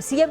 CM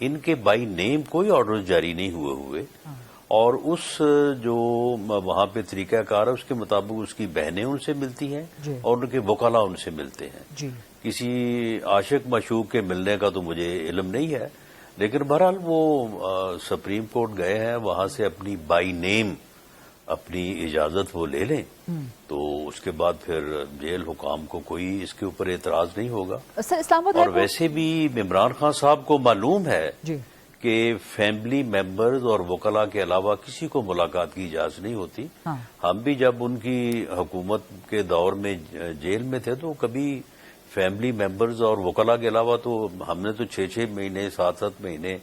ان کے by name کوئی order جاری نہیں ہوئے اور اس جو وہاں پہ طریقہ کار ہے اس کے مطابق اس کی بہنیں ان سے ملتی ہیں اور ان کے وکلاء ان سے ملتے ہیں. کسی عاشق معشوق کے ملنے کا تو مجھے علم نہیں ہے، لیکن بہرحال وہ سپریم کورٹ گئے ہیں، وہاں سے اپنی بائی نیم اپنی اجازت وہ لے لیں تو اس کے بعد پھر جیل حکام کو کوئی اس کے اوپر اعتراض نہیں ہوگا. سر اسلام آباد اور ویسے بھی عمران خان صاحب کو معلوم ہے کہ فیملی ممبرز اور وکلاء کے علاوہ کسی کو ملاقات کی اجازت نہیں ہوتی. ہم بھی جب ان کی حکومت کے دور میں جیل میں تھے تو کبھی فیملی ممبرز اور وکلاء کے علاوہ تو ہم نے تو 6 مہینے 7 مہینے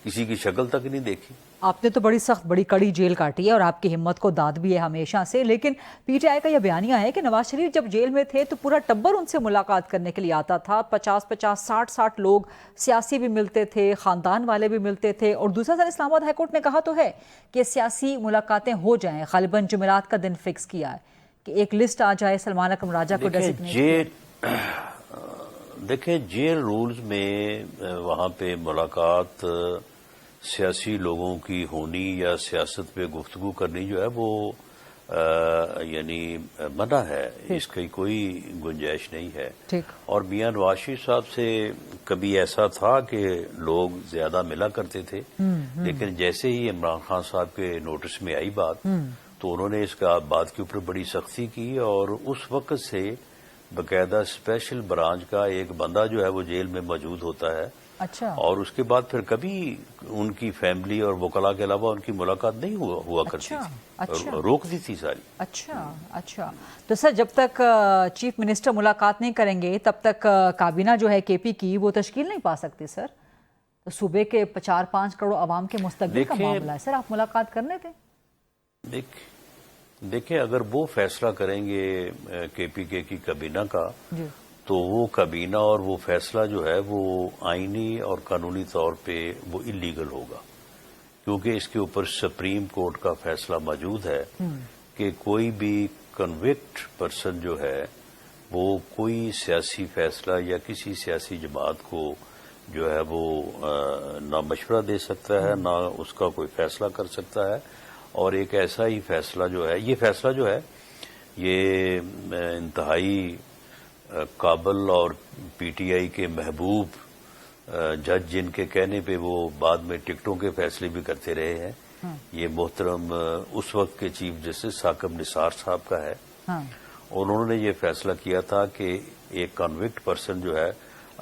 کسی کی شکل تک نہیں دیکھی. آپ نے تو بڑی سخت بڑی کڑی جیل کاٹی ہے اور آپ کی ہمت کو داد بھی ہے ہمیشہ سے، لیکن پی ٹی آئی کا یہ بیانیہ ہے کہ نواز شریف جب جیل میں تھے تو پورا ٹبر ان سے ملاقات کرنے کے لیے آتا تھا، 50 60 لوگ، سیاسی بھی ملتے تھے، خاندان والے بھی ملتے تھے. اور دوسرا سر اسلام آباد ہائی کورٹ نے کہا تو ہے کہ سیاسی ملاقاتیں ہو جائیں، غالباً جمعرات کا دن فکس کیا ہے کہ ایک لسٹ آ جائے سلمان اکرم راجہ کو ڈیزگنیٹ. دیکھیں جیل رولز میں وہاں پہ ملاقات سیاسی لوگوں کی ہونی یا سیاست پہ گفتگو کرنی جو ہے وہ یعنی منع ہے، اس کی کوئی گنجائش نہیں ہے. اور میاں نواز شریف صاحب سے کبھی ایسا تھا کہ لوگ زیادہ ملا کرتے تھے، لیکن جیسے ہی عمران خان صاحب کے نوٹس میں آئی بات تو انہوں نے اس کا بات کے اوپر بڑی سختی کی اور اس وقت سے باقاعدہ اسپیشل برانچ کا ایک بندہ جو ہے وہ جیل میں موجود ہوتا ہے. اور اس کے بعد پھر کبھی ان کی فیملی اور وکلاء کے علاوہ ان کی ملاقات نہیں ہوا کرتی تھی، روک دی تھی ساری. اچھا تو سر جب تک چیف منسٹر ملاقات نہیں کریں گے تب تک کابینہ جو ہے کے پی کی وہ تشکیل نہیں پا سکتی سر. تو صوبے کے 4-5 کروڑ عوام کے مستقبل کا معاملہ ہے سر، آپ ملاقات کرنے تھے. دیکھیں اگر وہ فیصلہ کریں گے کے پی کے کی کابینہ کا تو وہ کابینہ اور وہ فیصلہ جو ہے وہ آئینی اور قانونی طور پہ وہ انلیگل ہوگا، کیونکہ اس کے اوپر سپریم کورٹ کا فیصلہ موجود ہے کہ کوئی بھی کنوکٹ پرسن جو ہے وہ کوئی سیاسی فیصلہ یا کسی سیاسی جماعت کو جو ہے وہ نہ مشورہ دے سکتا ہے نہ اس کا کوئی فیصلہ کر سکتا ہے. اور ایک ایسا ہی فیصلہ جو ہے یہ انتہائی قابل اور پی ٹی آئی کے محبوب جج جن کے کہنے پہ وہ بعد میں ٹکٹوں کے فیصلے بھی کرتے رہے ہیں، یہ محترم اس وقت کے چیف جسٹس ثاقب نثار صاحب کا ہے. انہوں نے یہ فیصلہ کیا تھا کہ ایک کنوکٹ پرسن جو ہے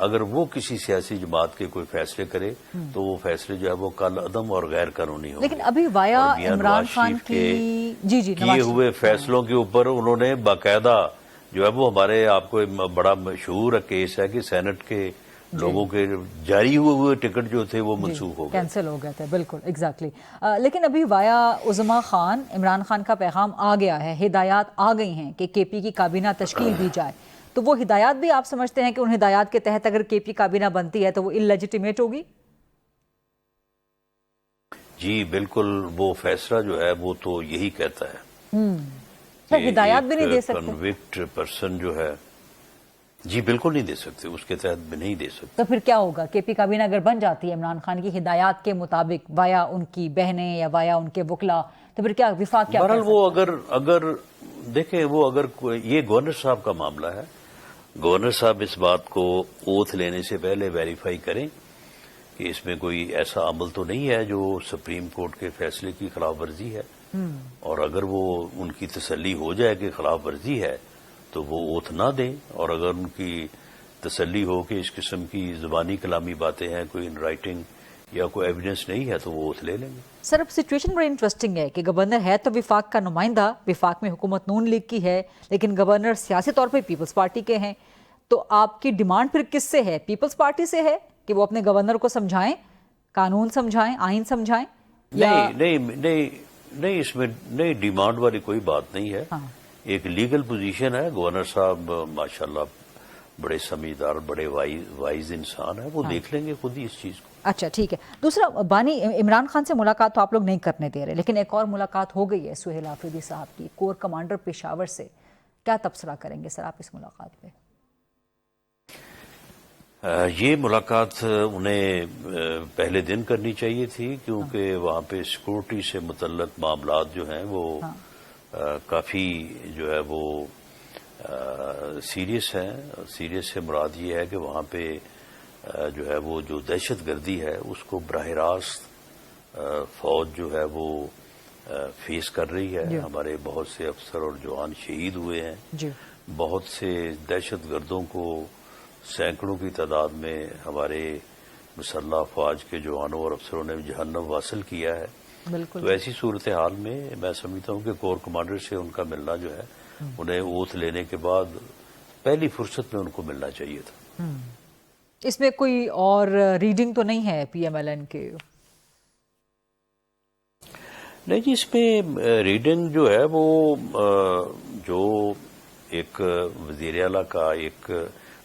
اگر وہ کسی سیاسی جماعت کے کوئی فیصلے کرے تو وہ فیصلے جو ہے وہ کال عدم اور غیر قانونی ہوں گے. لیکن ابھی وایا عمران خان کی کیے ہوئے فیصلوں کے اوپر انہوں نے باقاعدہ جو ہے وہ ہمارے آپ کو بڑا مشہور کیس ہے کہ سینٹ کے لوگوں کے جاری ہوئے ٹکٹ جو تھے وہ منسوخ ہو گئے، کینسل ہو گئے تھے. بالکل ایگزیکٹلی. لیکن ابھی وایا عظما خان عمران خان کا پیغام آ گیا ہے، ہدایات آ گئی ہیں کہ کے پی کی کابینہ تشکیل دی جائے. تو وہ ہدایات بھی آپ سمجھتے ہیں کہ ان ہدایات کے تحت اگر کے پی کابینہ بنتی ہے تو وہ اللیجیٹیمیٹ ہوگی؟ جی بالکل، وہ فیصلہ جو ہے وہ تو یہی کہتا ہے. ہدایات بھی نہیں دے سکتے کنوکٹ پرسن جو ہے، جی بالکل نہیں دے سکتے، اس کے تحت بھی نہیں دے سکتے. تو پھر کیا ہوگا؟ کے پی کابینہ اگر بن جاتی ہے عمران خان کی ہدایات کے مطابق وایا ان کی بہنیں یا وایا ان کے وکلا، تو پھر کیا وفاق کیا؟ بہرحال وہ اگر دیکھیں وہ اگر یہ گورنر صاحب کا معاملہ ہے، گورنر صاحب اس بات کو اوتھ لینے سے پہلے ویریفائی کریں کہ اس میں کوئی ایسا عمل تو نہیں ہے جو سپریم کورٹ کے فیصلے کی خلاف ورزی ہے. اور اگر وہ ان کی تسلی ہو جائے کہ خلاف ورزی ہے تو وہ اوتھ نہ دیں، اور اگر ان کی تسلی ہو کہ اس قسم کی زبانی کلامی باتیں ہیں، کوئی ان رائٹنگ یا کوئی ایویڈنس نہیں ہے تو وہ اوتھ لے لیں گے. سر اب سچویشن بڑی انٹرسٹنگ ہے کہ گورنر ہے تو وفاق کا نمائندہ، وفاق میں حکومت نون لیگ کی ہے، لیکن گورنر سیاسی طور پہ پیپلز پارٹی کے ہیں. تو آپ کی ڈیمانڈ پھر کس سے ہے؟ پیپلز پارٹی سے ہے کہ وہ اپنے گورنر کو سمجھائیں، قانون سمجھائیں، آئین سمجھائیں؟ نہیں اس میں نہیں ڈیمانڈ والی کوئی بات نہیں ہے. ایک لیگل پوزیشن ہے. گورنر صاحب ماشاءاللہ بڑے سمجھدار، بڑے وائز انسان ہے، وہ دیکھ لیں گے خود ہی اس چیز کو. اچھا ٹھیک ہے. دوسرا بانی، عمران خان سے ملاقات تو آپ لوگ نہیں کرنے دے رہے، لیکن ایک اور ملاقات ہو گئی ہے سہیل آفریدی صاحب کی، کور کمانڈر پشاور سے. کیا تبصرہ کریں گے سر آپ اس ملاقات پہ؟ یہ ملاقات انہیں پہلے دن کرنی چاہیے تھی، کیونکہ وہاں پہ سیکورٹی سے متعلق معاملات جو ہیں وہ کافی جو ہے وہ سیریس ہیں. سیریس سے مراد یہ ہے کہ وہاں پہ جو ہے وہ جو دہشت گردی ہے اس کو براہ راست فوج جو ہے وہ فیس کر رہی ہے. ہمارے بہت سے افسر اور جوان شہید ہوئے ہیں. بہت سے دہشت گردوں کو سینکڑوں کی تعداد میں ہمارے مسلح افواج کے جوانوں اور افسروں نے جہنم واصل کیا ہے. بالکل. تو ایسی صورتحال میں میں سمجھتا ہوں کہ کور کمانڈر سے ان کا ملنا جو ہے انہیں اوتھ لینے کے بعد پہلی فرصت میں ان کو ملنا چاہیے تھا. اس میں کوئی اور ریڈنگ تو نہیں ہے پی ایم ایل این کے؟ نہیں جی، اس میں ریڈنگ جو ہے وہ جو ایک وزیر اعلیٰ کا ایک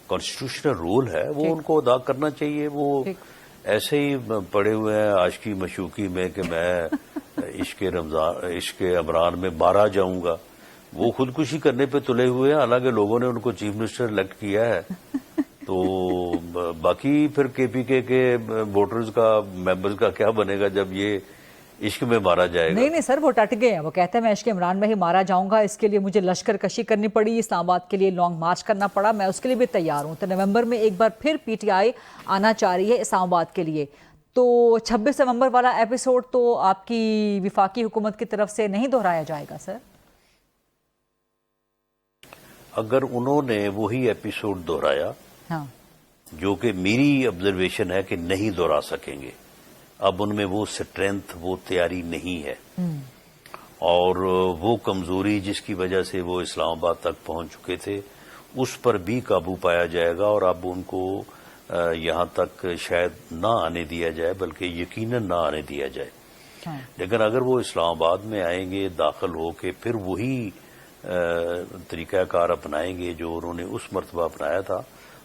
کانسٹیٹیوشنل رول ہے وہ ان کو ادا کرنا چاہیے. وہ ایسے ہی پڑے ہوئے ہیں عاشقی مشوقی میں کہ میں عشق عمران میں مارا جاؤں گا. وہ خودکشی کرنے پہ تلے ہوئے ہیں، حالانکہ لوگوں نے ان کو چیف منسٹر الیکٹ کیا ہے. تو باقی پھر کے پی کے ووٹرز کا ممبرز کا کیا بنے گا جب یہ عشق میں مارا جائے گا؟ نہیں سر، وہ ٹٹ گئے ہیں. وہ کہتے ہیں میں عشق عمران میں ہی مارا جاؤں گا، اس کے لیے مجھے لشکر کشی کرنی پڑی، اسلام آباد کے لیے لانگ مارچ کرنا پڑا، میں اس کے لیے بھی تیار ہوں. تو نومبر میں ایک بار پھر پی ٹی آئی آنا چاہ رہی ہے اسلام آباد کے لیے. تو 26 نومبر والا ایپیسوڈ تو آپ کی وفاقی حکومت کی طرف سے نہیں دہرایا جائے گا سر؟ اگر انہوں نے وہی ایپیسوڈ دہرایا جو کہ میری آبزرویشن ہے کہ نہیں دہرا سکیں گے، اب ان میں وہ سٹرینتھ، وہ تیاری نہیں ہے، اور وہ کمزوری جس کی وجہ سے وہ اسلام آباد تک پہنچ چکے تھے اس پر بھی قابو پایا جائے گا، اور اب ان کو یہاں تک شاید نہ آنے دیا جائے، بلکہ یقیناً نہ آنے دیا جائے. لیکن اگر وہ اسلام آباد میں آئیں گے داخل ہو کے پھر وہی طریقہ کار اپنائیں گے جو انہوں نے اس مرتبہ اپنایا تھا،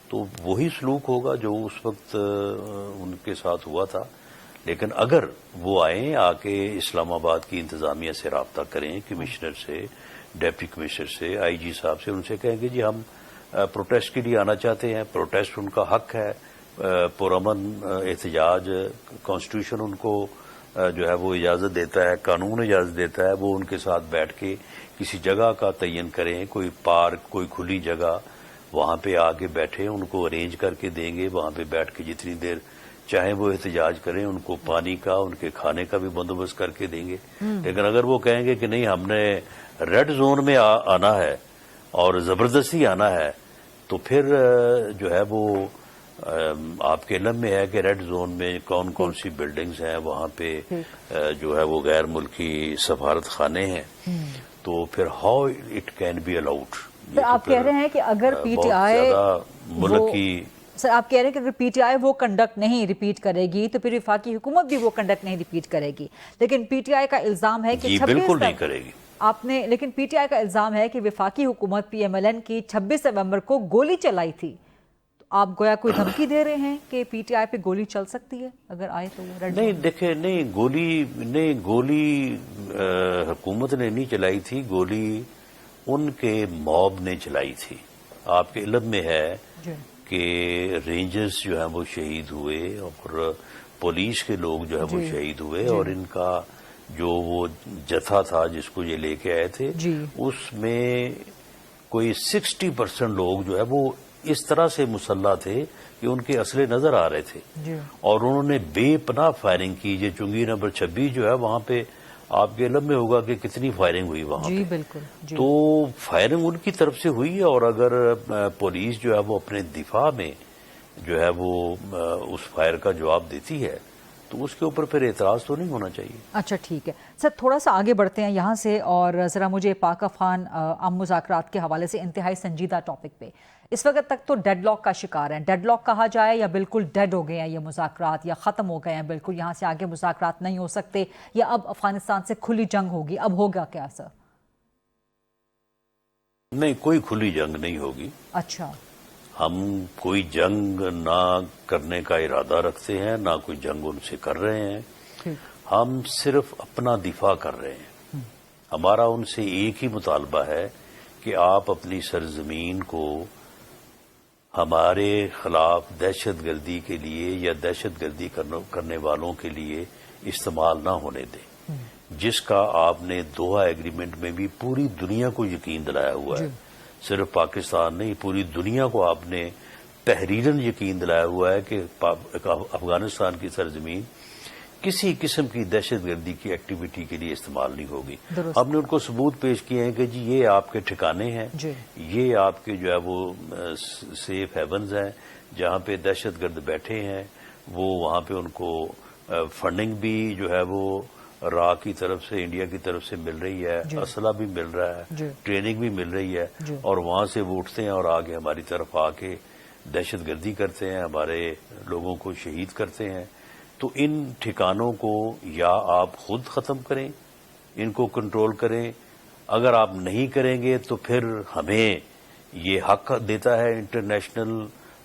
تو وہی سلوک ہوگا جو اس وقت ان کے ساتھ ہوا تھا. لیکن اگر وہ آئیں، آ کے اسلام آباد کی انتظامیہ سے رابطہ کریں، کمشنر سے، ڈپٹی کمشنر سے، آئی جی صاحب سے، ان سے کہیں گے جی ہم پروٹیسٹ کے لیے آنا چاہتے ہیں، پروٹیسٹ ان کا حق ہے، پرامن احتجاج کانسٹیٹیوشن ان کو جو ہے وہ اجازت دیتا ہے، قانون اجازت دیتا ہے. وہ ان کے ساتھ بیٹھ کے کسی جگہ کا تعین کریں، کوئی پارک، کوئی کھلی جگہ، وہاں پہ آ کے بیٹھے، ان کو ارینج کر کے دیں گے. وہاں پہ بیٹھ کے جتنی دیر چاہیں وہ احتجاج کریں، ان کو پانی کا، ان کے کھانے کا بھی بندوبست کر کے دیں گے. لیکن اگر وہ کہیں گے کہ نہیں ہم نے ریڈ زون میں آنا ہے اور زبردستی آنا ہے، تو پھر جو ہے وہ آپ کے علم میں ہے کہ ریڈ زون میں کون کون سی بلڈنگز ہیں، وہاں پہ جو ہے وہ غیر ملکی سفارت خانے ہیں. تو پھر how it can be allowed. آپ کہہ رہے ہیں کہ اگر پی ٹی آئی ملک کی سر آپ کہہ رہے ہیں کہ اگر پی ٹی آئی وہ کنڈکٹ نہیں ریپیٹ کرے گی تو پھر وفاقی حکومت بھی وہ کنڈکٹ نہیں ریپیٹ کرے گی. لیکن پی ٹی آئی کا الزام ہے کہ بالکل نہیں کرے گی آپ نے، لیکن پی ٹی آئی کا الزام ہے کہ وفاقی حکومت پی ایم ایل این کی 26 نومبر کو گولی چلائی تھی. تو آپ گویا کوئی دھمکی دے رہے ہیں کہ پی ٹی آئی پہ گولی چل سکتی ہے اگر آئے تو؟ نہیں دیکھیں، نہیں گولی حکومت نے نہیں چلائی تھی، گولی ان کے موب نے چلائی تھی. آپ کے علم میں ہے کہ رینجرز جو ہیں وہ شہید ہوئے اور پولیس کے لوگ جو ہے وہ شہید ہوئے، اور ان کا جو وہ جتھا تھا جس کو یہ لے کے آئے تھے اس میں کوئی 60% لوگ جو ہے وہ اس طرح سے مسلح تھے کہ ان کے اسلحے نظر آ رہے تھے، اور انہوں نے بے پناہ فائرنگ کی. یہ چنگی نمبر 26 جو ہے وہاں پہ آپ کے علم میں ہوگا کہ کتنی فائرنگ ہوئی وہاں پہ. بالکل. تو فائرنگ ان کی طرف سے ہوئی ہے، اور اگر پولیس جو ہے وہ اپنے دفاع میں جو ہے وہ اس فائر کا جواب دیتی ہے تو اس کے اوپر پھر اعتراض تو نہیں ہونا چاہیے. اچھا ٹھیک ہے سر، تھوڑا سا آگے بڑھتے ہیں یہاں سے، اور ذرا مجھے پاک افغان امن مذاکرات کے حوالے سے انتہائی سنجیدہ ٹاپک پہ، اس وقت تک تو ڈیڈ لاک کا شکار ہیں. ڈیڈ لاک کہا جائے یا بالکل ڈیڈ ہو گئے ہیں یہ مذاکرات، یا ختم ہو گئے ہیں بالکل، یہاں سے آگے مذاکرات نہیں ہو سکتے، یا اب افغانستان سے کھلی جنگ ہوگی؟ اب ہوگا کیا سر؟ نہیں، کوئی کھلی جنگ نہیں ہوگی. اچھا. ہم کوئی جنگ نہ کرنے کا ارادہ رکھتے ہیں، نہ کوئی جنگ ان سے کر رہے ہیں. ہم صرف اپنا دفاع کر رہے ہیں. ہمارا ان سے ایک ہی مطالبہ ہے کہ آپ اپنی سرزمین کو ہمارے خلاف دہشت گردی کے لیے یا دہشت گردی کرنے والوں کے لیے استعمال نہ ہونے دیں، جس کا آپ نے دوحہ ایگریمنٹ میں بھی پوری دنیا کو یقین دلایا ہوا ہے. صرف پاکستان نہیں، پوری دنیا کو آپ نے تحریراً یقین دلایا ہوا ہے کہ افغانستان کی سرزمین کسی قسم کی دہشت گردی کی ایکٹیویٹی کے لیے استعمال نہیں ہوگی. ہم نے ان کو ثبوت پیش کیے ہیں کہ جی یہ آپ کے ٹھکانے ہیں، یہ آپ کے جو ہے وہ سیف ہیونز ہیں جہاں پہ دہشت گرد بیٹھے ہیں. وہ وہاں پہ ان کو فنڈنگ بھی جو ہے وہ را کی طرف سے، انڈیا کی طرف سے مل رہی ہے، اسلحہ بھی مل رہا ہے، ٹریننگ بھی مل رہی ہے، اور وہاں سے وہ اٹھتے ہیں اور آگے ہماری طرف آ کے دہشت گردی کرتے ہیں، ہمارے لوگوں کو شہید کرتے ہیں. تو ان ٹھکانوں کو یا آپ خود ختم کریں، ان کو کنٹرول کریں. اگر آپ نہیں کریں گے تو پھر ہمیں یہ حق دیتا ہے انٹرنیشنل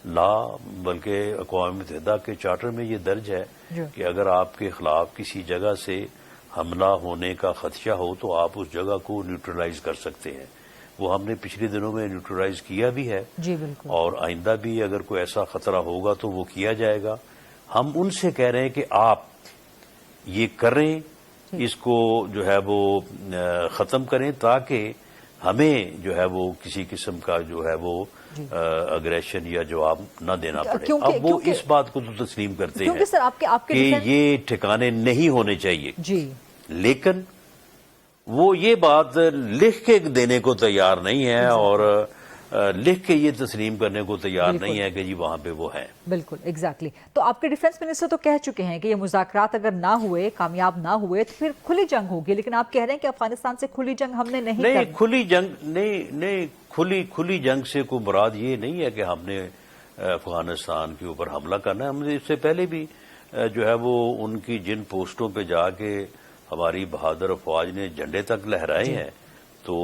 لا، بلکہ اقوام متحدہ کے چارٹر میں یہ درج ہے کہ اگر آپ کے خلاف کسی جگہ سے حملہ ہونے کا خدشہ ہو تو آپ اس جگہ کو نیوٹرلائز کر سکتے ہیں. وہ ہم نے پچھلے دنوں میں نیوٹرلائز کیا بھی ہے، اور آئندہ بھی اگر کوئی ایسا خطرہ ہوگا تو وہ کیا جائے گا. ہم ان سے کہہ رہے ہیں کہ آپ یہ کریں، اس کو جو ہے وہ ختم کریں تاکہ ہمیں جو ہے وہ کسی قسم کا جو ہے وہ اگریشن یا جواب نہ دینا پڑے. اب وہ اس بات کو تو تسلیم کرتے ہیں کہ یہ ٹھکانے نہیں ہونے چاہیے، لیکن وہ یہ بات لکھ کے دینے کو تیار نہیں ہے اور لکھ کے یہ تسلیم کرنے کو تیار نہیں ہے کہ جی وہاں پہ وہ ہیں. بالکل ایگزیکٹلی. تو آپ کے ڈیفنس منسٹر تو کہہ چکے ہیں کہ یہ مذاکرات اگر نہ ہوئے، کامیاب نہ ہوئے تو پھر کھلی جنگ ہوگی، لیکن آپ کہہ رہے ہیں کہ افغانستان سے کھلی جنگ ہم نے نہیں کھلی جنگ نہیں کھلی جنگ سے کوئی مراد یہ نہیں ہے کہ ہم نے افغانستان کے اوپر حملہ کرنا ہے. ہم نے اس سے پہلے بھی جو ہے وہ ان کی جن پوسٹوں پہ جا کے ہماری بہادر افواج نے جھنڈے تک لہرائے ہیں، تو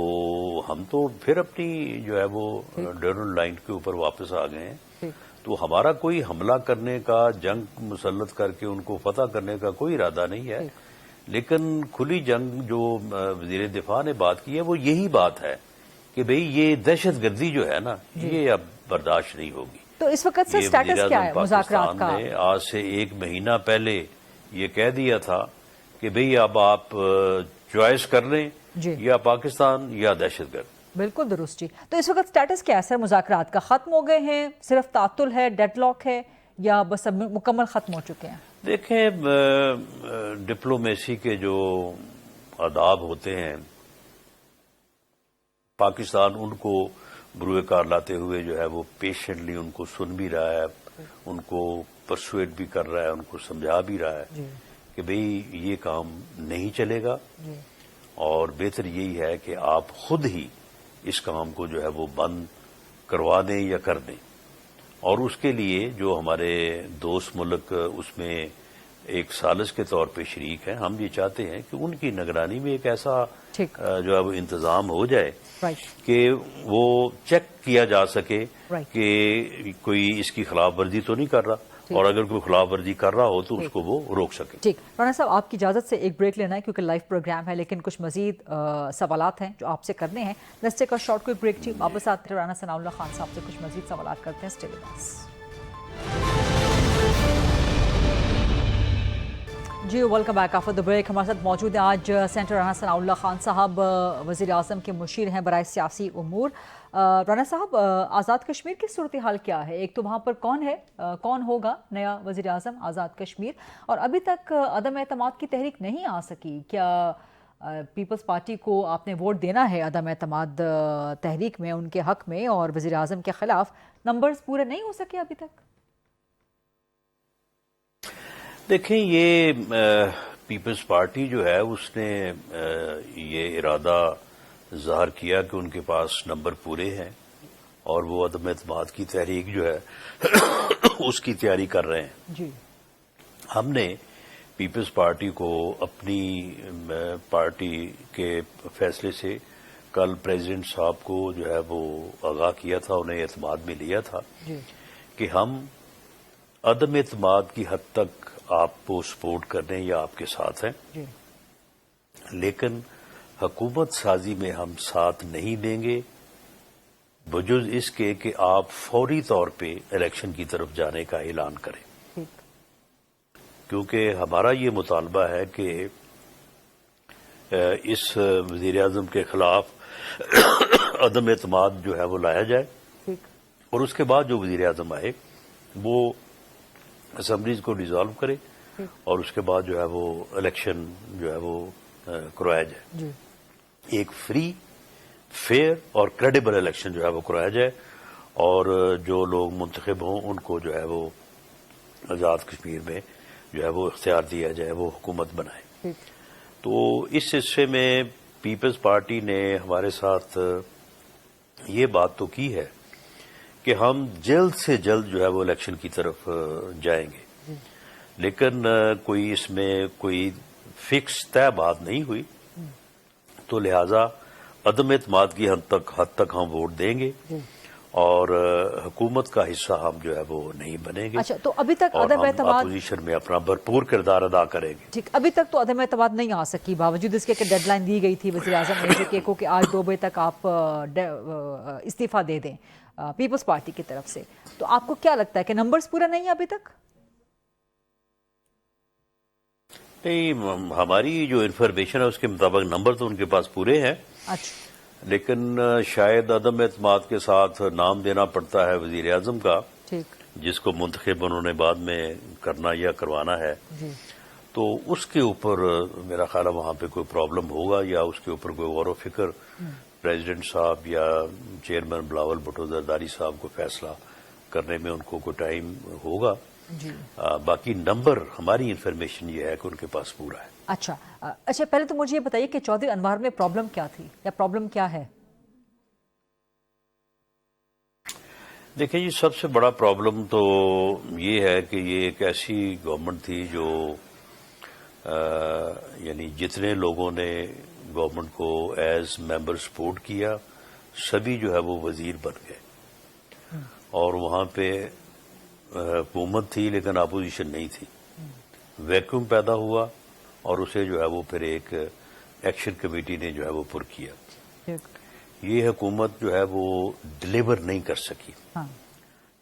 ہم تو پھر اپنی جو ہے وہ ڈیورنڈ لائن کے اوپر واپس آ گئے ہیں. تو ہمارا کوئی حملہ کرنے کا، جنگ مسلط کر کے ان کو فتح کرنے کا کوئی ارادہ نہیں ہے. لیکن کھلی جنگ جو وزیر دفاع نے بات کی ہے وہ یہی بات ہے کہ بھئی یہ دہشت گردی جو ہے نا یہ اب برداشت نہیں ہوگی. تو اس وقت سے سٹیٹس کیا ہے مذاکرات کا؟ نے آج سے 1 مہینہ پہلے یہ کہہ دیا تھا کہ بھئی اب آپ چوائس کر لیں، یا پاکستان یا دہشت گرد. بالکل درست جی. تو اس وقت سٹیٹس کیا ہے سر مذاکرات کا؟ ختم ہو گئے ہیں، صرف تعطل ہے، ڈیڈ لاک ہے، یا بس اب مکمل ختم ہو چکے ہیں؟ دیکھیں ڈپلومیسی کے جو آداب ہوتے ہیں پاکستان ان کو بروئے کار لاتے ہوئے جو ہے وہ پیشنٹلی ان کو سن بھی رہا ہے، ان کو پرسویٹ بھی کر رہا ہے، ان کو سمجھا بھی رہا ہے کہ بھئی یہ کام نہیں چلے گا، اور بہتر یہی ہے کہ آپ خود ہی اس کام کو جو ہے وہ بند کروا دیں یا کر دیں. اور اس کے لیے جو ہمارے دوست ملک اس میں ایک ثالث کے طور پہ شریک ہیں، ہم یہ چاہتے ہیں کہ ان کی نگرانی میں ایک ایسا جو ہے وہ انتظام ہو جائے کہ وہ چیک کیا جا سکے کہ کوئی اس کی خلاف ورزی تو نہیں کر رہا، اور اگر کوئی خلاف ورزی کر رہا ہو تو اس کو وہ روک سکے. ٹھیک. رانا صاحب آپ کی اجازت سے ایک بریک لینا ہے کیونکہ لائیو پروگرام ہے، لیکن کچھ مزید سوالات ہیں جو آپ سے کرنے ہیں. لیٹس ٹیک اے شارٹ کوئی بریک جی. واپس آتے ہیں رانا ثناء اللہ خان صاحب سے کچھ مزید سوالات کرتے ہیں. Stay with us. جی welcome back after the break. ہمارے ساتھ موجود ہیں آج سینیٹر رانا ثناء اللہ خان صاحب، وزیر اعظم کے مشیر ہیں برائے سیاسی امور. رانا صاحب آزاد کشمیر کی صورتحال کیا ہے؟ ایک تو وہاں پر کون ہے، کون ہوگا نیا وزیر اعظم آزاد کشمیر، اور ابھی تک عدم اعتماد کی تحریک نہیں آ سکی. کیا پیپلز پارٹی کو آپ نے ووٹ دینا ہے عدم اعتماد تحریک میں ان کے حق میں، اور وزیر اعظم کے خلاف نمبرز پورے نہیں ہو سکے ابھی تک؟ دیکھیں یہ پیپلز پارٹی جو ہے اس نے یہ ارادہ ظاہر کیا کہ ان کے پاس نمبر پورے ہیں اور وہ عدم اعتماد کی تحریک جو ہے اس کی تیاری کر رہے ہیں. جی ہم نے پیپلز پارٹی کو اپنی پارٹی کے فیصلے سے کل پریزیڈنٹ صاحب کو جو ہے وہ آگاہ کیا تھا، انہیں اعتماد میں لیا تھا کہ ہم عدم اعتماد کی حد تک آپ کو سپورٹ کرنے یا آپ کے ساتھ ہیں، لیکن حکومت سازی میں ہم ساتھ نہیں دیں گے بجز اس کے کہ آپ فوری طور پہ الیکشن کی طرف جانے کا اعلان کریں، کیونکہ ہمارا یہ مطالبہ ہے کہ اس وزیر اعظم کے خلاف عدم اعتماد جو ہے وہ لایا جائے، اور اس کے بعد جو وزیر اعظم آئے وہ اسمبلیز کو ڈیزالو کرے، اور اس کے بعد جو ہے وہ الیکشن جو ہے وہ کروایا جائے، ایک فری، فیئر اور کریڈیبل الیکشن جو ہے وہ کرایا جائے، اور جو لوگ منتخب ہوں ان کو جو ہے وہ آزاد کشمیر میں جو ہے وہ اختیار دیا جائے، وہ حکومت بنائے۔ تو اس سلسلے میں پیپلز پارٹی نے ہمارے ساتھ یہ بات تو کی ہے کہ ہم جلد سے جلد جو ہے وہ الیکشن کی طرف جائیں گے، لیکن کوئی اس میں کوئی فکس طے بات نہیں ہوئی، تو لہذا عدم اعتماد کی حد تک ہم ووٹ دیں گے، اور حکومت کا حصہ ہم جو ہے وہ نہیں بنیں گے۔ اچھا، تو ابھی تک اور عدم ہم اعتماد اپوزیشن میں اپنا بھرپور کردار ادا کریں گے۔ ٹھیک، ابھی تک تو عدم اعتماد نہیں آ سکی، باوجود اس کے کہ ڈیڈ لائن دی گئی تھی وزیر اعظم نے کو کہ آج 2 بجے تک آپ استعفیٰ دے دیں پیپلز پارٹی کی طرف سے، تو آپ کو کیا لگتا ہے کہ نمبرز پورا نہیں ہے ابھی تک؟ نہیں، ہماری جو انفارمیشن ہے اس کے مطابق نمبر تو ان کے پاس پورے ہیں، اچھا، لیکن شاید عدم اعتماد کے ساتھ نام دینا پڑتا ہے وزیر اعظم کا، ٹھیک، جس کو منتخب انہوں نے بعد میں کرنا یا کروانا ہے، جی، تو اس کے اوپر میرا خیال ہے وہاں پہ کوئی پرابلم ہوگا، یا اس کے اوپر کوئی غور و فکر پریزیڈنٹ صاحب یا چیئرمین بلاول بھٹو زرداری صاحب کو فیصلہ کرنے میں ان کو کوئی ٹائم ہوگا۔ جی، باقی نمبر ہماری انفارمیشن یہ ہے کہ ان کے پاس پورا ہے۔ اچھا، پہلے تو مجھے یہ بتائیے کہ چودھری انوار میں پرابلم کیا تھی یا پرابلم کیا ہے؟ دیکھیں جی، سب سے بڑا پرابلم تو یہ ہے کہ یہ ایک ایسی گورنمنٹ تھی جو یعنی جتنے لوگوں نے گورنمنٹ کو ایز ممبر سپورٹ کیا سبھی جو ہے وہ وزیر بن گئے، اور وہاں پہ حکومت تھی لیکن اپوزیشن نہیں تھی، ویکیوم پیدا ہوا، اور اسے جو ہے وہ پھر ایک ایکشن کمیٹی نے جو ہے وہ پر کیا۔ یہ حکومت جو ہے وہ ڈلیور نہیں کر سکی۔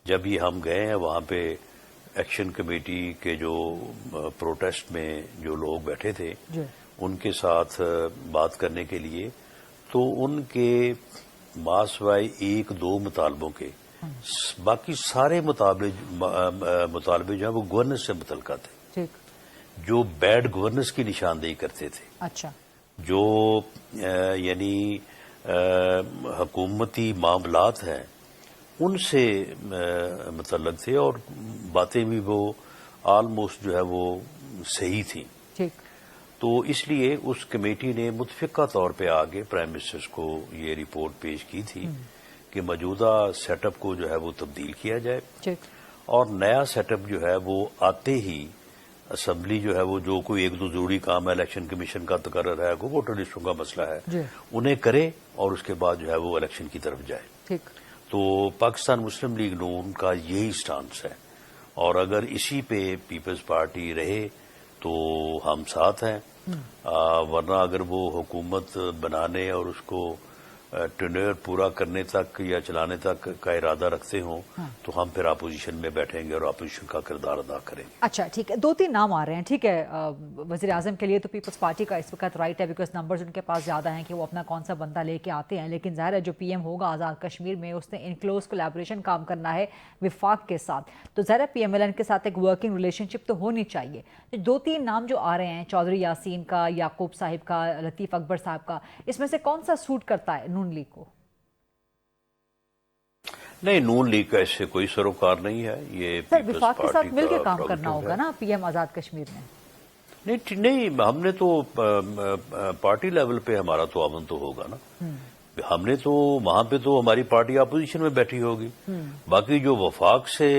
جب یہ ہم گئے ہیں وہاں پہ ایکشن کمیٹی کے جو پروٹیسٹ میں جو لوگ بیٹھے تھے ان کے ساتھ بات کرنے کے لیے، تو ان کے ماسوائے 1-2 مطالبوں کے باقی سارے مطالبے جو ہیں وہ گورننس سے متعلقہ تھے، جو بیڈ گورننس کی نشاندہی کرتے تھے، اچھا، جو یعنی حکومتی معاملات ہیں ان سے متعلق تھے، اور باتیں بھی وہ آلموسٹ جو ہے وہ صحیح تھیں۔ تو اس لیے اس کمیٹی نے متفقہ طور پہ آگے پرائم منسٹر کو یہ رپورٹ پیش کی تھی کہ موجودہ سیٹ اپ کو جو ہے وہ تبدیل کیا جائے، اور نیا سیٹ اپ جو ہے وہ آتے ہی اسمبلی جو ہے وہ جو کوئی 1-2 ضروری کام ہے، الیکشن کمیشن کا تقرر ہے، کوئی ووٹر لسٹوں کا مسئلہ ہے، انہیں کرے، اور اس کے بعد جو ہے وہ الیکشن کی طرف جائے۔ تو پاکستان مسلم لیگ نون کا یہی سٹانس ہے، اور اگر اسی پہ پیپلز پارٹی رہے تو ہم ساتھ ہیں، ورنہ اگر وہ حکومت بنانے اور اس کو ٹینیور پورا کرنے تک یا چلانے تک کا ارادہ رکھتے ہوں تو ہم پھر اپوزیشن میں بیٹھیں گے اور اپوزیشن کا کردار ادا کریں گے۔ اچھا، ٹھیک ہے، 2-3 نام آ رہے ہیں، ٹھیک ہے، وزیر اعظم کے لیے تو پیپلز پارٹی کا اس وقت رائٹ ہے، بیکاز نمبرز ان کے پاس زیادہ ہیں کہ وہ اپنا کون سا بندہ لے کے آتے ہیں، لیکن ظاہر ہے جو پی ایم ہوگا آزاد کشمیر میں اس نے ان کلوز کولیبریشن کام کرنا ہے وفاق کے ساتھ، تو ظاہر ہے پی ایم ایل این کے ساتھ ایک ورکنگ ریلیشن شپ تو ہونی چاہیے۔ 2-3 نام جو آ رہے ہیں، چودھری یاسین کا، یعقوب صاحب کا، لطیف اکبر صاحب کا، اس میں سے کون سا سوٹ کرتا ہے نون لیگ کو؟ نہیں، نون لیگ کا اس سے کوئی سروکار نہیں ہے، یہ سر وفاق کے ساتھ مل کے کام کرنا ہوگا نا پی ایم آزاد کشمیر میں۔ نہیں، ہم نے تو پارٹی لیول پہ ہمارا تعاون تو ہوگا نا، ہم نے تو وہاں پہ تو ہماری پارٹی اپوزیشن میں بیٹھی ہوگی، باقی جو وفاق سے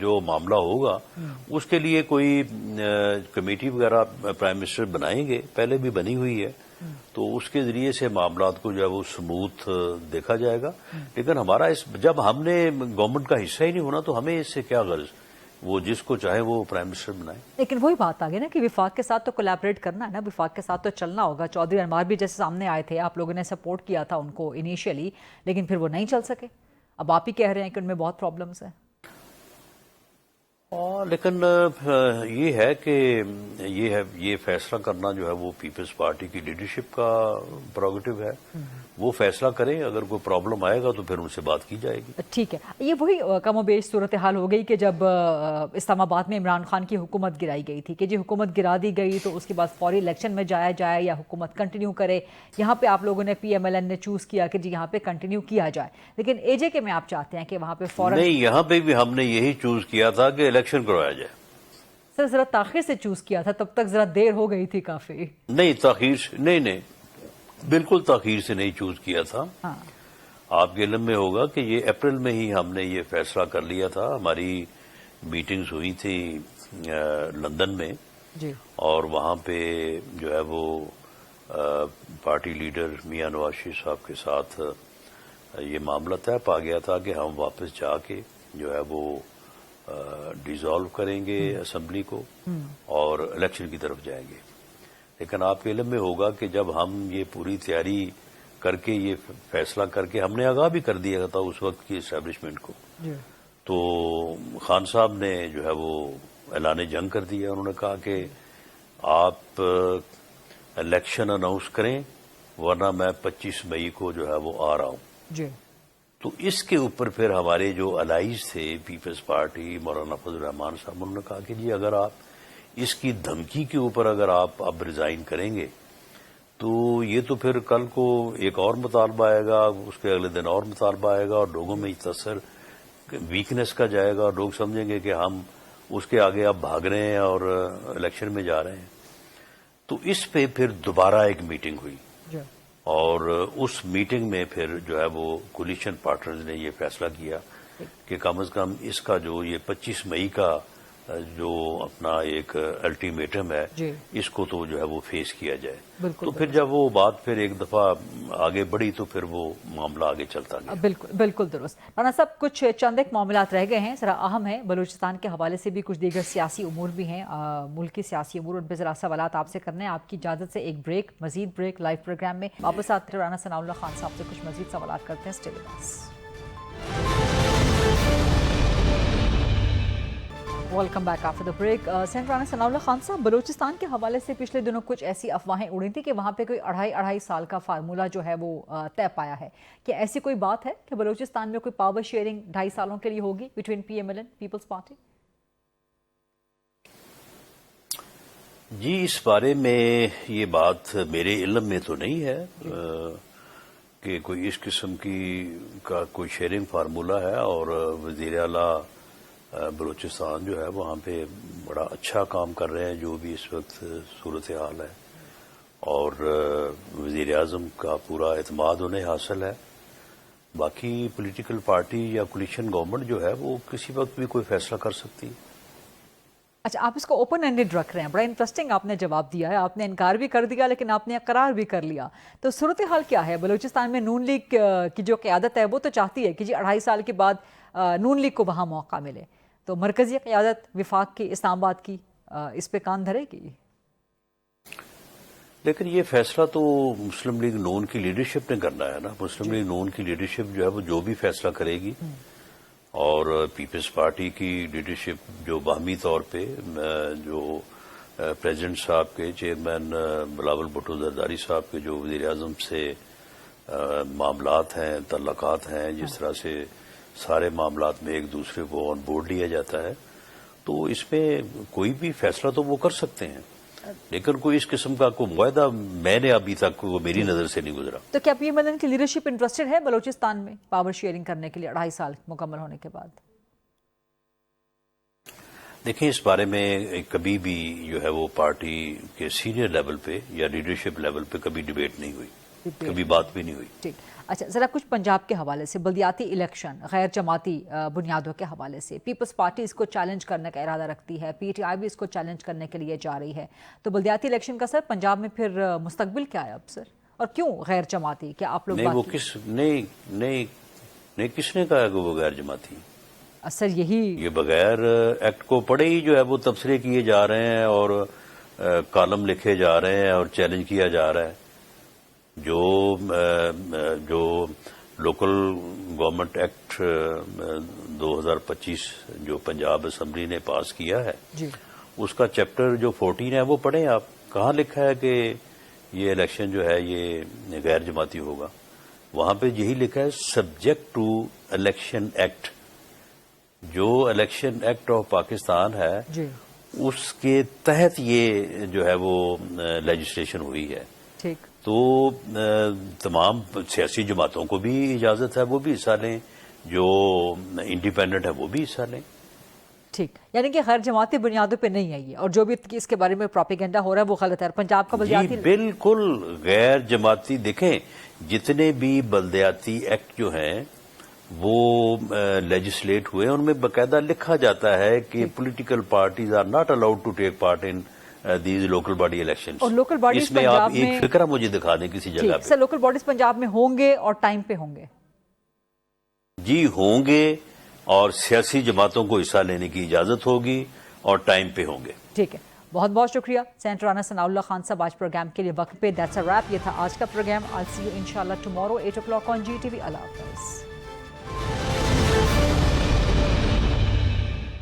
جو معاملہ ہوگا اس کے لیے کوئی کمیٹی وغیرہ پرائم منسٹر بنائیں گے، پہلے بھی بنی ہوئی ہے، تو اس کے ذریعے سے معاملات کو جو ہے وہ سموتھ دیکھا جائے گا۔ لیکن ہمارا جب ہم نے گورنمنٹ کا حصہ ہی نہیں ہونا تو ہمیں اس سے کیا غرض وہ جس کو چاہے وہ پرائم منسٹر بنائے. لیکن وہی بات آ گئی نا کہ وفاق کے ساتھ تو کولیبریٹ کرنا ہے نا, وفاق کے ساتھ تو چلنا ہوگا. چودھری انوار بھی جیسے سامنے آئے تھے, آپ لوگوں نے سپورٹ کیا تھا ان کو انیشیلی, لیکن پھر وہ نہیں چل سکے. اب آپ ہی کہہ رہے ہیں کہ ان میں بہت پرابلمس ہیں. لیکن یہ ہے کہ یہ فیصلہ کرنا جو ہے وہ پیپلز پارٹی کی لیڈرشپ کا پروگیٹو ہے. وہ فیصلہ کریں, اگر کوئی پرابلم آئے گا تو پھر ان سے بات کی جائے گی. ٹھیک ہے, یہ وہی کم و بیش صورتحال ہو گئی کہ جب اسلام آباد میں عمران خان کی حکومت گرائی گئی تھی کہ جی حکومت گرا دی گئی تو اس کے بعد فوری الیکشن میں جایا جائے یا حکومت کنٹینیو کرے. یہاں پہ آپ لوگوں نے پی ایم ایل این نے چوز کیا کہ جی یہاں پہ کنٹینیو کیا جائے, لیکن اے جے کے میں آپ چاہتے ہیں کہ وہاں پہ فوراً نہیں, یہاں پہ بھی ہم نے یہی چوز کیا تھا کہ الیکشن کروایا جائے. سر ذرا تاخیر سے چوز کیا تھا, تب تک ذرا دیر ہو گئی تھی کافی. نہیں تاخیر سے نہیں, بالکل تاخیر سے نہیں چوز کیا تھا. آپ کے علم میں ہوگا کہ یہ اپریل میں ہی ہم نے یہ فیصلہ کر لیا تھا. ہماری میٹنگز ہوئی تھی لندن میں جی, اور وہاں پہ جو ہے وہ پارٹی لیڈر میاں نواز شریف صاحب کے ساتھ یہ معاملہ طے پا گیا تھا کہ ہم واپس جا کے جو ہے وہ ڈیزالو کریں گے اسمبلی کو اور الیکشن کی طرف جائیں گے. لیکن آپ کے علم میں ہوگا کہ جب ہم یہ پوری تیاری کر کے یہ فیصلہ کر کے ہم نے آگاہ بھی کر دیا تھا اس وقت کی اسٹیبلشمنٹ کو, تو خان صاحب نے جو ہے وہ اعلان جنگ کر دیا. انہوں نے کہا کہ آپ الیکشن اناؤنس کریں ورنہ میں 25 مئی کو جو ہے وہ آ رہا ہوں. تو اس کے اوپر پھر ہمارے جو الائز تھے پیپلز پارٹی, مولانا فضل الرحمان صاحب, انہوں نے کہا کہ جی اگر آپ اس کی دھمکی کے اوپر اگر آپ اب ریزائن کریں گے تو یہ تو پھر کل کو ایک اور مطالبہ آئے گا, اس کے اگلے دن اور مطالبہ آئے گا اور لوگوں میں تاثر ویکنیس کا جائے گا اور لوگ سمجھیں گے کہ ہم اس کے آگے اب بھاگ رہے ہیں اور الیکشن میں جا رہے ہیں. تو اس پہ پھر دوبارہ ایک میٹنگ ہوئی اور اس میٹنگ میں پھر جو ہے وہ کولیشن پارٹنرز نے یہ فیصلہ کیا کہ کم از کم اس کا جو یہ 25 مئی کا جو اپنا ایک الٹیمیٹم ہے اس کو تو جو ہے وہ فیس کیا جائے. تو پھر جب وہ بات پھر ایک دفعہ آگے بڑھی تو پھر وہ معاملہ آگے چلتا گیا. بالکل درست. رانا صاحب کچھ چند ایک معاملات رہ گئے ہیں, ذرا اہم ہیں, بلوچستان کے حوالے سے بھی کچھ دیگر سیاسی امور بھی ہیں, ملکی سیاسی امور, ان پہ ذرا سوالات آپ سے کرنے ہیں. آپ کی اجازت سے ایک مزید بریک لائیو پروگرام میں واپس آتے رانا ثناء اللہ خان صاحب سے کچھ مزید سوالات کرتے ہیں. Stay with us. Welcome back after the break. سینٹ رانا ثناء اللہ خان صاحب, بلوچستان کے حوالے سے پچھلے دنوں کچھ ایسی افواہیں اڑی تھی کہ وہاں پہ کوئی اڑھائی سال کا فارمولہ جو ہے وہ طے پایا ہے. کیا ایسی کوئی بات ہے کہ بلوچستان میں کوئی پاور شیئرنگ 2.5 سالوں کے لیے ہوگی between P M L N Peoples party? جی اس بارے میں یہ بات میرے علم میں تو نہیں ہے کہ کوئی اس قسم کی کا کوئی شیئرنگ فارمولہ ہے. اور وزیر اعلیٰ بلوچستان جو ہے وہاں پہ بڑا اچھا کام کر رہے ہیں جو بھی اس وقت صورتحال ہے, اور وزیر اعظم کا پورا اعتماد انہیں حاصل ہے. باقی پولیٹیکل پارٹی یا کولیشن گورنمنٹ جو ہے وہ کسی وقت بھی کوئی فیصلہ کر سکتی. اچھا, آپ اس کو اوپن اینڈڈ رکھ رہے ہیں, بڑا انٹرسٹنگ آپ نے جواب دیا ہے. آپ نے انکار بھی کر دیا لیکن آپ نے اقرار بھی کر لیا. تو صورتحال کیا ہے بلوچستان میں؟ نون لیگ کی جو قیادت ہے وہ تو چاہتی ہے کہ جی 2.5 سال کے بعد نون لیگ کو وہاں موقع ملے, تو مرکزی قیادت وفاق کی, اسلام آباد کی, اس پہ کان دھرے گی؟ لیکن یہ فیصلہ تو مسلم لیگ نون کی لیڈرشپ نے کرنا ہے نا. مسلم لیگ نون کی لیڈرشپ جو ہے وہ جو بھی فیصلہ کرے گی, اور پیپلز پارٹی کی لیڈرشپ جو باہمی طور پہ جو پریزیڈنٹ صاحب کے, چیئرمین بلاول بھٹو زرداری صاحب کے جو وزیر اعظم سے معاملات ہیں, تعلقات ہیں, جس طرح سے سارے معاملات میں ایک دوسرے کو آن بورڈ لیا جاتا ہے, تو اس میں کوئی بھی فیصلہ تو وہ کر سکتے ہیں. لیکن کوئی اس قسم کا کوئی معاہدہ میں نے ابھی تک وہ میری نظر سے نہیں گزرا. تو کیا پی ایم ایل این کی لیڈرشپ انٹرسٹڈ ہے بلوچستان میں پاور شیئرنگ کرنے کے لیے 2.5 سال مکمل ہونے کے بعد؟ دیکھیں اس بارے میں کبھی بھی جو ہے وہ پارٹی کے سینئر لیول پہ یا لیڈرشپ لیول پہ کبھی ڈیبیٹ نہیں ہوئی, کبھی بات بھی نہیں ہوئی. ٹھیک. اچھا, ذرا کچھ پنجاب کے حوالے سے, بلدیاتی الیکشن غیر جماعتی بنیادوں کے حوالے سے پیپلز پارٹی اس کو چیلنج کرنے کا ارادہ رکھتی ہے, پی ٹی آئی بھی اس کو چیلنج کرنے کے لیے جا رہی ہے. تو بلدیاتی الیکشن کا سر پنجاب میں پھر مستقبل کیا ہے اب سر, اور کیوں غیر جماعتی؟ کیا آپ لوگ نہیں, وہ کس نے کہا کہ وہ غیر جماعتی؟ اثر یہی یہ بغیر ایکٹ کو پڑھے ہی جو ہے وہ تبصرے کیے جا رہے ہیں اور کالم لکھے جا رہے ہیں اور چیلنج کیا جا رہا ہے. جو لوکل گورنمنٹ ایکٹ 2025 جو پنجاب اسمبلی نے پاس کیا ہے جی اس کا چیپٹر جو 14 ہے وہ پڑھیں آپ. کہاں لکھا ہے کہ یہ الیکشن جو ہے یہ غیر جماعتی ہوگا؟ وہاں پہ یہی لکھا ہے سبجیکٹ ٹو الیکشن ایکٹ. جو الیکشن ایکٹ آف پاکستان ہے جی اس کے تحت یہ جو ہے وہ لیجسلیشن ہوئی ہے. ٹھیک. تو تمام سیاسی جماعتوں کو بھی اجازت ہے وہ بھی حصہ لیں, جو انڈیپینڈنٹ ہے وہ بھی حصہ لیں. ٹھیک, یعنی کہ ہر جماعتی بنیادوں پہ نہیں ہے یہ, اور جو بھی اس کے بارے میں پروپیگنڈا ہو رہا ہے وہ غلط ہے. پنجاب کا بلدیاتی جی بالکل غیر جماعتی. دیکھیں جتنے بھی بلدیاتی ایکٹ جو ہیں وہ لیجسلیٹ ہوئے ان میں باقاعدہ لکھا جاتا ہے کہ political parties are not allowed to take part in these local body election. اور لوکل باڈیز اس میں آپ پنجاب میں ایک فکرہ مجھے دکھا دیں کسی جگہ پہ. سر لوکل باڈیز پنجاب میں ہوں گے اور ٹائم پہ ہوں گے؟ جی ہوں گے, اور سیاسی جماعتوں کو حصہ لینے کی اجازت ہوگی اور ٹائم پہ ہوں گے. ٹھیک ہے, بہت بہت شکریہ سینیٹر رانا ثناء اللہ خان صاحب آج پروگرام کے لیے وقت پہ. That's a wrap. یہ تھا آج کا programme. I'll see you inshallah tomorrow 8 o'clock on GTV. اللہ حافظ.